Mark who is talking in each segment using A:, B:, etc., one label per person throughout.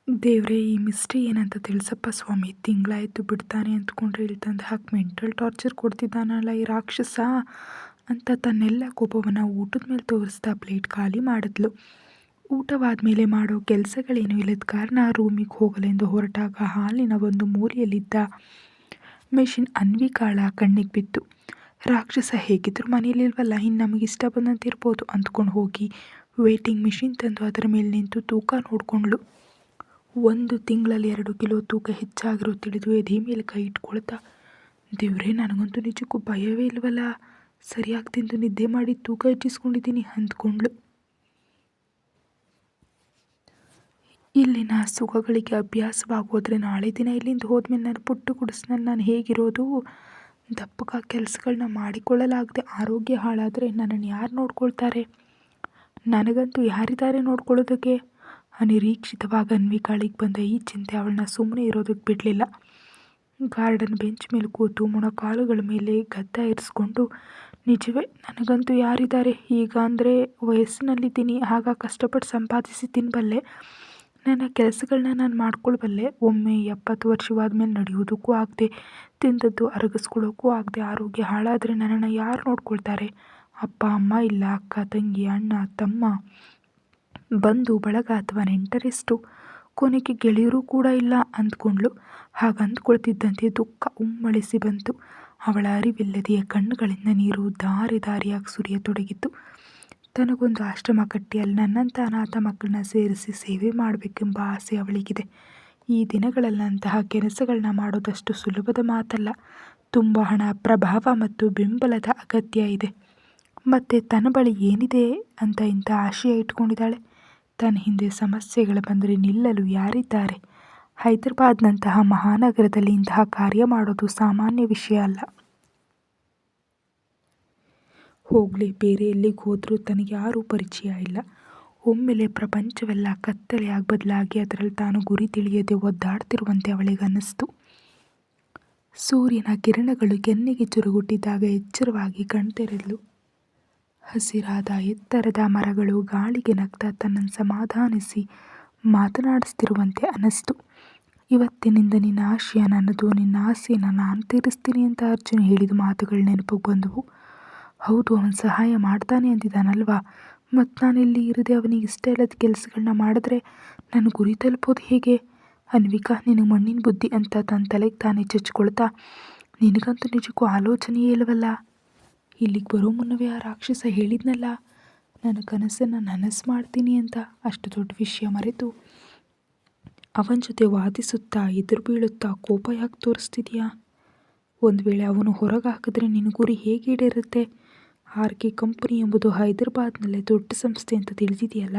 A: ದೇವ್ರೇ, ಈ ಮಿಸ್ಟ್ರಿ ಏನಂತ ತಿಳಿಸಪ್ಪ ಸ್ವಾಮಿ. ತಿಂಗಳಾಯ್ತು ಬಿಡ್ತಾನೆ ಅಂದ್ಕೊಂಡ್ರೆ ಇಲ್ಲಿ ತಂದು ಹಾಕಿ ಮೆಂಟಲ್ ಟಾರ್ಚರ್ ಕೊಡ್ತಿದ್ದಾನಲ್ಲ ಈ ರಾಕ್ಷಸ ಅಂತ ತನ್ನೆಲ್ಲ ಕೋಪವನ್ನು ಊಟದ ಮೇಲೆ ತೋರಿಸ್ತಾ ಪ್ಲೇಟ್ ಖಾಲಿ ಮಾಡಿದ್ಲು. ಊಟವಾದ್ಮೇಲೆ ಮಾಡೋ ಕೆಲಸಗಳೇನು ಇಲ್ಲದ ಕಾರಣ ರೂಮಿಗೆ ಹೋಗಲೆಂದು ಹೊರಟಾಗ ಹಾಲಿನ ಒಂದು ಮೂಲೆಯಲ್ಲಿದ್ದ ಮೆಷಿನ್ ಅನ್ವಿಕಾಳ ಕಣ್ಣಿಗೆ ಬಿತ್ತು. ರಾಕ್ಷಸ ಹೇಗಿದ್ರು ಮನೇಲಿಲ್ವಲ್ಲ, ಇನ್ನು ನಮಗಿಷ್ಟ ಬಂದಂತೆ ಇರ್ಬೋದು ಅಂದ್ಕೊಂಡು ಹೋಗಿ ವೇಟಿಂಗ್ ಮಿಷಿನ್ ತಂದು ಅದರ ಮೇಲೆ ನಿಂತು ತೂಕ ನೋಡಿಕೊಂಡ್ಳು. 1 ತಿಂಗಳಲ್ಲಿ 2 ಕಿಲೋ ತೂಕ ಹೆಚ್ಚಾಗಿರೋ ತಿಳಿದು ಎದೆ ಮೇಲೆ ಕೈ ಇಟ್ಕೊಳ್ತಾ, ದೇವ್ರೇ, ನನಗಂತೂ ನಿಜಕ್ಕೂ ಭಯವೇ ಇಲ್ವಲ್ಲ, ಸರಿಯಾಗಿ ತಿಂದು ನಿದ್ದೆ ಮಾಡಿ ತೂಕ ಹೆಚ್ಚಿಸ್ಕೊಂಡಿದ್ದೀನಿ ಅಂದ್ಕೊಂಡ್ಳು. ಇಲ್ಲಿನ ಸುಖಗಳಿಗೆ ಅಭ್ಯಾಸವಾಗೋದ್ರೆ ನಾಳೆ ದಿನ ಇಲ್ಲಿಂದ ಹೋದ್ಮೇಲೆ ನನ್ನ ಪುಟ್ಟ ಗುಡಿಸ್ನಲ್ಲಿ ನಾನು ಹೇಗಿರೋದು? ದಪ್ಪಗ ಕೆಲಸಗಳನ್ನ ಮಾಡಿಕೊಳ್ಳಲಾಗದೆ ಆರೋಗ್ಯ ಹಾಳಾದರೆ ನನ್ನನ್ನು ಯಾರು ನೋಡ್ಕೊಳ್ತಾರೆ? ನನಗಂತೂ ಯಾರಿದ್ದಾರೆ ನೋಡ್ಕೊಳ್ಳೋದಕ್ಕೆ? ಅನಿರೀಕ್ಷಿತವಾಗಿ ಅನ್ವಿಕಾಳಿಗೆ ಬಂದ ಈ ಚಿಂತೆ ಅವಳನ್ನ ಸುಮ್ಮನೆ ಇರೋದಕ್ಕೆ ಬಿಡಲಿಲ್ಲ. ಗಾರ್ಡನ್ ಬೆಂಚ್ ಮೇಲೆ ಕೂತು ಮೊಣಕಾಲುಗಳ ಮೇಲೆ ಗದ್ದ ಇರಿಸ್ಕೊಂಡು, ನಿಜವೇ ನನಗಂತೂ ಯಾರಿದ್ದಾರೆ? ಈಗ ಅಂದರೆ ವಯಸ್ಸಿನಲ್ಲಿದ್ದೀನಿ, ಆಗ ಕಷ್ಟಪಟ್ಟು ಸಂಪಾದಿಸಿ ತಿನ್ನಬಲ್ಲೆ, ನನ್ನ ಕೆಲಸಗಳನ್ನ ನಾನು ಮಾಡ್ಕೊಳ್ಬಲ್ಲೆ. ಒಮ್ಮೆ 70 ವರ್ಷವಾದ್ಮೇಲೆ ನಡೆಯೋದಕ್ಕೂ ಆಗದೆ, ತಿಂದದ್ದು ಅರಗಿಸ್ಕೊಳ್ಳೋಕ್ಕೂ ಆಗದೆ ಆರೋಗ್ಯ ಹಾಳಾದರೆ ನನ್ನನ್ನು ಯಾರು ನೋಡ್ಕೊಳ್ತಾರೆ? ಅಪ್ಪ ಅಮ್ಮ ಇಲ್ಲ, ಅಕ್ಕ ತಂಗಿ ಅಣ್ಣ ತಮ್ಮ, ಬಂಧು ಬಳಗ ಅಥವಾ ನೆಂಟರೆಷ್ಟು, ಕೊನೆಗೆ ಗೆಳೆಯರೂ ಕೂಡ ಇಲ್ಲ ಅಂದ್ಕೊಂಡ್ಳು. ಹಾಗಂದ್ಕೊಳ್ತಿದ್ದಂತೆ ದುಃಖ ಉಮ್ಮಳಿಸಿ ಬಂತು. ಅವಳ ಅರಿವಿಲ್ಲದೆಯೇ ಕಣ್ಣುಗಳಿಂದ ನೀರು ದಾರಿ ದಾರಿಯಾಗಿ ಸುರಿಯತೊಡಗಿತು. ತನಗೊಂದು ಆಶ್ರಮ ಕಟ್ಟಿ ಅಲ್ಲಿ ನನ್ನಂಥ ಅನಾಥ ಮಕ್ಕಳನ್ನ ಸೇರಿಸಿ ಸೇವೆ ಮಾಡಬೇಕೆಂಬ ಆಸೆ ಅವಳಿಗಿದೆ. ಈ ದಿನಗಳಲ್ಲಿ ಅಂತಹ ಕೆಲಸಗಳನ್ನ ಮಾಡೋದಷ್ಟು ಸುಲಭದ ಮಾತಲ್ಲ. ತುಂಬ ಹಣ, ಪ್ರಭಾವ ಮತ್ತು ಬೆಂಬಲದ ಅಗತ್ಯ ಇದೆ. ಮತ್ತು ತನ್ನ ಬಳಿ ಏನಿದೆ ಅಂತ ಇಂಥ ಆಶಯ ಇಟ್ಕೊಂಡಿದ್ದಾಳೆ? ತನ್ನ ಹಿಂದೆ ಸಮಸ್ಯೆಗಳು ಬಂದರೆ ನಿಲ್ಲಲು ಯಾರಿದ್ದಾರೆ? ಹೈದರಾಬಾದ್ನಂತಹ ಮಹಾನಗರದಲ್ಲಿ ಇಂತಹ ಕಾರ್ಯ ಮಾಡೋದು ಸಾಮಾನ್ಯ ವಿಷಯ ಅಲ್ಲ. ಹೋಗಲಿ, ಬೇರೆ ಎಲ್ಲಿಗೆ ಹೋದರೂ ತನಗೆ ಯಾರೂ ಪರಿಚಯ ಇಲ್ಲ. ಒಮ್ಮೆಲೆ ಪ್ರಪಂಚವೆಲ್ಲ ಕತ್ತಲೆಯಾಗಿ ಬದಲಾಗಿ ಅದರಲ್ಲಿ ತಾನು ಗುರಿ ತಿಳಿಯದೆ ಒದ್ದಾಡ್ತಿರುವಂತೆ ಅವಳಿಗೆ ಅನ್ನಿಸ್ತು. ಸೂರ್ಯನ ಕಿರಣಗಳು ಕೆನ್ನೆಗೆ ಚುರುಗುಟ್ಟಿದ್ದಾಗ ಎಚ್ಚರವಾಗಿ ಕಣ್ತೆರೆದ್ಲು. ಹಸಿರಾದ ಎತ್ತರದ ಮರಗಳು ಗಾಳಿಗೆ ನಗ್ತಾ ತನ್ನನ್ನು ಸಮಾಧಾನಿಸಿ ಮಾತನಾಡಿಸ್ತಿರುವಂತೆ ಅನ್ನಿಸ್ತು. ಇವತ್ತಿನಿಂದ ನಿನ್ನ ಆಶಯ ನನ್ನದು, ನಿನ್ನ ಆಸೆಯನ್ನು ನಾನು ತೀರಿಸ್ತೀನಿ ಅಂತ ಅರ್ಜುನ್ ಹೇಳಿದ ಮಾತುಗಳು ನೆನಪಿಗೆ ಬಂದವು. ಹೌದು, ಅವನು ಸಹಾಯ ಮಾಡ್ತಾನೆ ಅಂದಿದ್ದಾನಲ್ವಾ, ಮತ್ತು ನಾನಿಲ್ಲಿ ಇರದೆ ಅವನಿಗೆ ಇಷ್ಟ ಇಲ್ಲದ ಕೆಲಸಗಳನ್ನ ಮಾಡಿದ್ರೆ ನನ್ನ ಗುರಿ ತಲುಪೋದು ಹೇಗೆ? ಅನ್ವಿಕಾ, ನಿನಗೆ ಮಣ್ಣಿನ ಬುದ್ಧಿ ಅಂತ ತನ್ನ ತಲೆಗೆ ತಾನೇ ಚಚ್ಕೊಳ್ತಾ, ನಿನಗಂತೂ ನಿಜಕ್ಕೂ ಆಲೋಚನೆಯೇ ಇಲ್ಲವಲ್ಲ? ಇಲ್ಲಿಗೆ ಬರೋ ಮುನ್ನವೇ ಆ ರಾಕ್ಷಸ ಹೇಳಿದ್ನಲ್ಲ, ನನ್ನ ಕನಸನ್ನು ನನಸು ಮಾಡ್ತೀನಿ ಅಂತ. ಅಷ್ಟು ದೊಡ್ಡ ವಿಷಯ ಮರೆತು ಅವನ ಜೊತೆ ವಾದಿಸುತ್ತಾ ಎದುರು ಬೀಳುತ್ತಾ ಕೋಪ ಯಾಕೆ ತೋರಿಸ್ತಿದ್ಯಾ? ಒಂದು ವೇಳೆ ಅವನು ಹೊರಗೆ ಹಾಕಿದ್ರೆ ನಿನ್ನ ಗುರಿ ಹೇಗೆ ಈಡೇರುತ್ತೆ? ಆರ್ಕೆ ಕಂಪನಿ ಎಂಬುದು ಹೈದರಾಬಾದ್ನಲ್ಲೇ ದೊಡ್ಡ ಸಂಸ್ಥೆ ಅಂತ ತಿಳಿದಿದೆಯಲ್ಲ,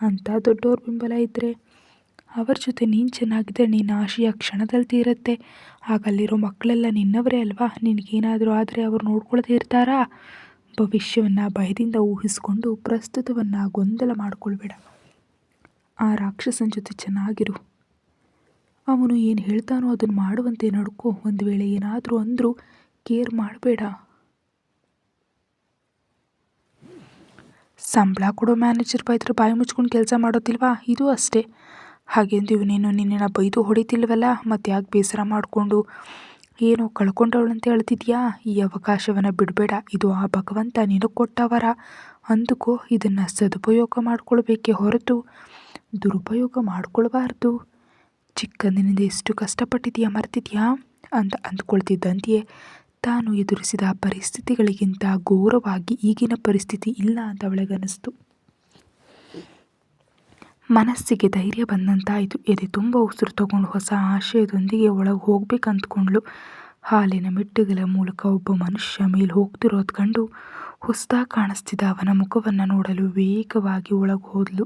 A: ಅಂಥ ದೊಡ್ಡವ್ರ ಬೆಂಬಲ ಇದ್ದರೆ, ಅವ್ರ ಜೊತೆ ನೀನು ಚೆನ್ನಾಗಿದ್ದರೆ ನಿನ್ನ ಆಶಯ ಕ್ಷಣದಲ್ಲಿ ತೀರುತ್ತೆ. ಆಗ ಅಲ್ಲಿರೋ ಮಕ್ಕಳೆಲ್ಲ ನಿನ್ನವರೇ ಅಲ್ವಾ? ನಿನಗೇನಾದರೂ ಆದರೆ ಅವರು ನೋಡ್ಕೊಳ್ಳದೆ ಇರ್ತಾರಾ? ಭವಿಷ್ಯವನ್ನು ಭಯದಿಂದ ಊಹಿಸ್ಕೊಂಡು ಪ್ರಸ್ತುತವನ್ನು ಗೊಂದಲ ಮಾಡ್ಕೊಳ್ಬೇಡ. ಆ ರಾಕ್ಷಸನ ಜೊತೆ ಚೆನ್ನಾಗಿರು. ಅವನು ಏನು ಹೇಳ್ತಾನೋ ಅದನ್ನು ಮಾಡುವಂತೆ ನಡ್ಕೋ. ಒಂದು ವೇಳೆ ಏನಾದರೂ ಅಂದರೂ ಕೇರ್ ಮಾಡಬೇಡ. ಸಂಬಳ ಕೊಡೋ ಮ್ಯಾನೇಜರ್ ಬೈದ್ರೆ ಬಾಯಿ ಮುಚ್ಕೊಂಡು ಕೆಲಸ ಮಾಡೋದಿಲ್ವಾ? ಇದು ಅಷ್ಟೇ. ಹಾಗೆಂದು ಇವನೇನು ನಿನ್ನನ್ನು ಬೈದು ಹೊಡಿತಿಲ್ವಲ್ಲ, ಮತ್ತು ಯಾಕೆ ಬೇಸರ ಮಾಡಿಕೊಂಡು ಏನೋ ಕಳ್ಕೊಂಡವಳಂತೆ ಅಳ್ತಿದ್ಯಾ? ಈ ಅವಕಾಶವನ್ನು ಬಿಡಬೇಡ. ಇದು ಆ ಭಗವಂತ ನಿನಗೆ ಕೊಟ್ಟವರ ಅಂದುಕೋ. ಇದನ್ನು ಸದುಪಯೋಗ ಮಾಡಿಕೊಳ್ಬೇಕೇ ಹೊರತು ದುರುಪಯೋಗ ಮಾಡಿಕೊಳ್ಬಾರ್ದು. ಚಿಕ್ಕಂದಿನಿಂದ ಎಷ್ಟು ಕಷ್ಟಪಟ್ಟಿದೆಯಾ ಮರ್ತಿದ್ಯಾ ಅಂತ ಅಂದ್ಕೊಳ್ತಿದ್ದಂತೆಯೇ ತಾನು ಎದುರಿಸಿದ ಪರಿಸ್ಥಿತಿಗಳಿಗಿಂತ ಘೋರವಾಗಿ ಈಗಿನ ಪರಿಸ್ಥಿತಿ ಇಲ್ಲ ಅಂತ ಅವಳಿಗನ್ನಿಸ್ತು. ಮನಸ್ಸಿಗೆ ಧೈರ್ಯ ಬಂದಂತಾಯಿತು. ಎದೆ ತುಂಬ ಉಸಿರು ತಗೊಂಡು ಹೊಸ ಆಶಯದೊಂದಿಗೆ ಒಳಗೆ ಹೋಗ್ಬೇಕಂದ್ಕೊಂಡ್ಳು. ಹಾಲಿನ ಮೆಟ್ಟುಗಳ ಮೂಲಕ ಒಬ್ಬ ಮನುಷ್ಯ ಮೇಲೆ ಹೋಗ್ತಿರೋದು ಕಂಡು ಹೊಸದಾಗಿ ಕಾಣಿಸ್ತಿದ್ದ ಅವನ ಮುಖವನ್ನು ನೋಡಲು ವೇಗವಾಗಿ ಒಳಗೆ ಹೋದ್ಲು.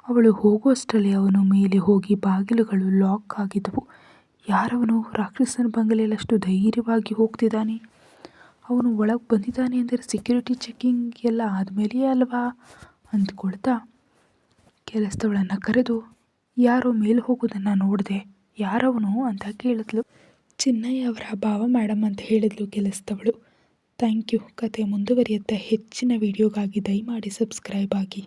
A: ಅವಳು ಹೋಗುವಷ್ಟರಲ್ಲಿ ಅವನು ಮೇಲೆ ಹೋಗಿ ಬಾಗಿಲುಗಳು ಲಾಕ್ ಆಗಿದ್ದವು. ಯಾರವನು? ರಾಕ್ಷಸನ ಬಂಗಲೆಯಲ್ಲಷ್ಟು ಧೈರ್ಯವಾಗಿ ಹೋಗ್ತಿದ್ದಾನೆ? ಅವನು ಒಳಗೆ ಬಂದಿದ್ದಾನೆ ಅಂದರೆ ಸೆಕ್ಯೂರಿಟಿ ಚೆಕಿಂಗ್ ಎಲ್ಲ ಆದಮೇಲೆಯೇ ಅಲ್ವಾ ಅಂದ್ಕೊಳ್ತಾ ಕೆಲಸದವಳನ್ನು ಕರೆದು, ಯಾರೋ ಮೇಲೆ ಹೋಗೋದನ್ನು ನೋಡಿದೆ, ಯಾರವನು ಅಂತ ಕೇಳಿದ್ಲು. ಚಿನ್ನಯ್ಯ ಅವರ ಭಾವ ಮೇಡಮ್ ಅಂತ ಹೇಳಿದ್ಲು ಕೆಲಸದವಳು. Thank you. ಕತೆ ಮುಂದುವರಿಯುತ್ತೆ. ಹೆಚ್ಚಿನ ವಿಡಿಯೋಗಾಗಿ ದಯಮಾಡಿ ಸಬ್ಸ್ಕ್ರೈಬ್ ಆಗಿ.